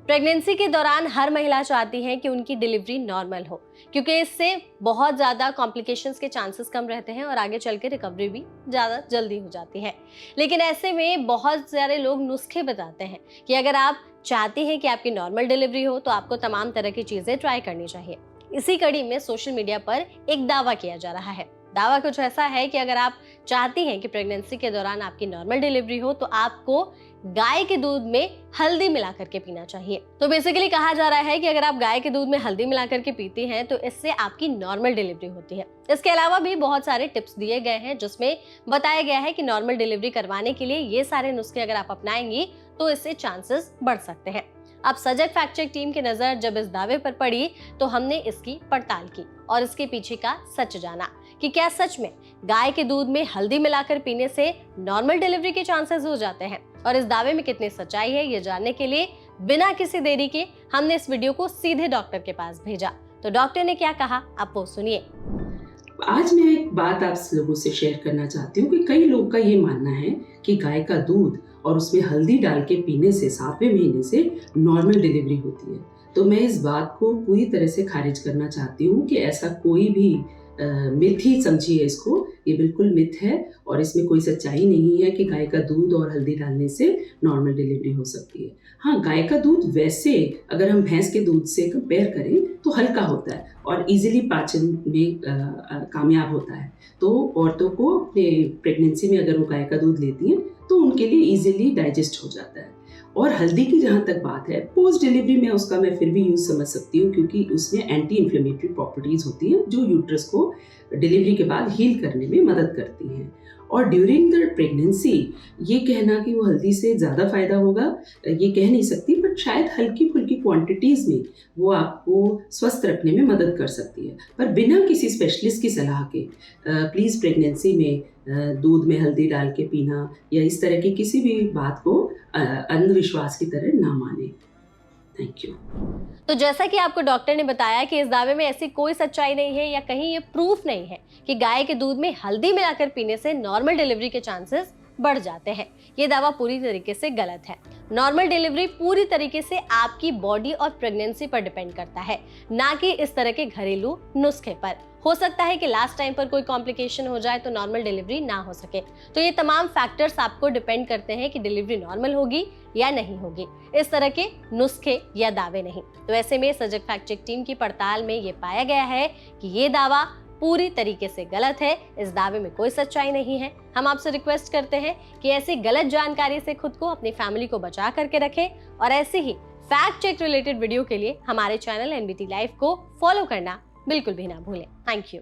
Pregnancy के दौरान हर महिला चाहती है कि उनकी डिलीवरी नॉर्मल हो, क्योंकि इससे बहुत ज़्यादा कॉम्प्लिकेशंस के चांसेस कम रहते हैं और आगे चल के रिकवरी भी ज़्यादा जल्दी हो जाती है। लेकिन ऐसे में बहुत सारे लोग नुस्खे बताते हैं कि अगर आप चाहते हैं कि आपकी नॉर्मल डिलीवरी हो तो आपको तमाम तरह की चीज़ें ट्राई करनी चाहिए। इसी कड़ी में सोशल मीडिया पर एक दावा किया जा रहा है। दावा कुछ ऐसा है कि अगर आप चाहती हैं कि प्रेगनेंसी के दौरान आपकी नॉर्मल डिलीवरी हो तो आपको गाय के दूध में हल्दी मिला करके पीना चाहिए। तो बेसिकली कहा जा रहा है कि अगर आप गाय के दूध में हल्दी मिला करके पीती हैं तो इससे आपकी नॉर्मल डिलीवरी होती है। इसके अलावा भी बहुत सारे टिप्स दिए गए हैं जिसमें बताया गया है कि नॉर्मल डिलीवरी करवाने के लिए ये सारे नुस्खे अगर आप अपनाएंगी तो इससे चांसेस बढ़ सकते हैं। अब सजग फैक्ट चेक टीम की नजर जब इस दावे पर पड़ी तो हमने इसकी पड़ताल की और इसके पीछे का सच जाना कि क्या सच में गाय के दूध में हल्दी मिलाकर पीने से नॉर्मल डिलीवरी के चांसेस हो जाते हैं और इस दावे में कितनी सच्चाई है ये जानने के लिए बिना किसी देरी के हमने इस वीडियो को सीधे डॉक्टर के पास भेजा। तो डॉक्टर ने क्या कहा आप वो सुनिए। आज मैं एक बात आप लोगों से शेयर करना चाहती हूँ कि कई लोग का ये मानना है कि गाय का दूध और उसमें हल्दी डाल के पीने से 7वें महीने से नॉर्मल डिलीवरी होती है। तो मैं इस बात को पूरी तरह से खारिज करना चाहती हूँ कि ऐसा कोई भी मिथ ही समझिए इसको, ये बिल्कुल मिथ है और इसमें कोई सच्चाई नहीं है कि गाय का दूध और हल्दी डालने से नॉर्मल डिलीवरी हो सकती है। हाँ, गाय का दूध वैसे अगर हम भैंस के दूध से कंपेयर करें तो हल्का होता है और इजीली पाचन में कामयाब होता है। तो औरतों को अपने प्रेगनेंसी में अगर वो गाय का दूध लेती हैं तो उनके लिए इजीली डाइजेस्ट हो जाता है। और हल्दी की जहाँ तक बात है, पोस्ट डिलीवरी में उसका मैं फिर भी यूज़ समझ सकती हूँ क्योंकि उसमें एंटी इन्फ्लेमेटरी प्रॉपर्टीज़ होती हैं जो यूट्रस को डिलीवरी के बाद हील करने में मदद करती हैं। और ड्यूरिंग द प्रेगनेंसी ये कहना कि वो हल्दी से ज़्यादा फ़ायदा होगा ये कह नहीं सकती, बट शायद हल्की फुल्की क्वांटिटीज़ में वो आपको स्वस्थ रखने में मदद कर सकती है। पर बिना किसी स्पेशलिस्ट की सलाह के प्लीज़ प्रेगनेंसी में दूध में हल्दी डाल के पीना या इस तरह की किसी भी बात को अंधविश्वास की तरह ना माने। Thank you. तो जैसा कि आपको डॉक्टर ने बताया कि इस दावे में ऐसी कोई सच्चाई नहीं है या कहीं ये प्रूफ नहीं है कि गाय के दूध में हल्दी मिलाकर पीने से नॉर्मल डिलीवरी के चांसेस बढ़ जाते हैं। ये दावा पूरी तरीके से गलत है। नॉर्मल डिलीवरी पूरी तरीके से आपकी बॉडी और प्रेगनेंसी पर डिपेंड करता है, ना कि इस तरह के घरेलू नुस्खे पर। हो सकता है कि लास्ट टाइम पर कोई कॉम्प्लिकेशन हो जाए तो नॉर्मल डिलीवरी ना हो सके। तो ये तमाम फैक्टर्स आपको डिपेंड करते हैं कि डिलीवरी नॉर्मल होगी या नहीं होगी, इस तरह के नुस्खे या दावे नहीं। तो ऐसे में सजग फैक्ट चेक टीम की पड़ताल में ये पाया गया है कि ये दावा पूरी तरीके से गलत है। इस दावे में कोई सच्चाई नहीं है। हम आपसे रिक्वेस्ट करते हैं कि ऐसी गलत जानकारी से खुद को, अपनी फैमिली को बचा करके रखें और ऐसे ही फैक्ट चेक रिलेटेड वीडियो के लिए हमारे चैनल NBT लाइव को फॉलो करना बिल्कुल भी ना भूलें। Thank you.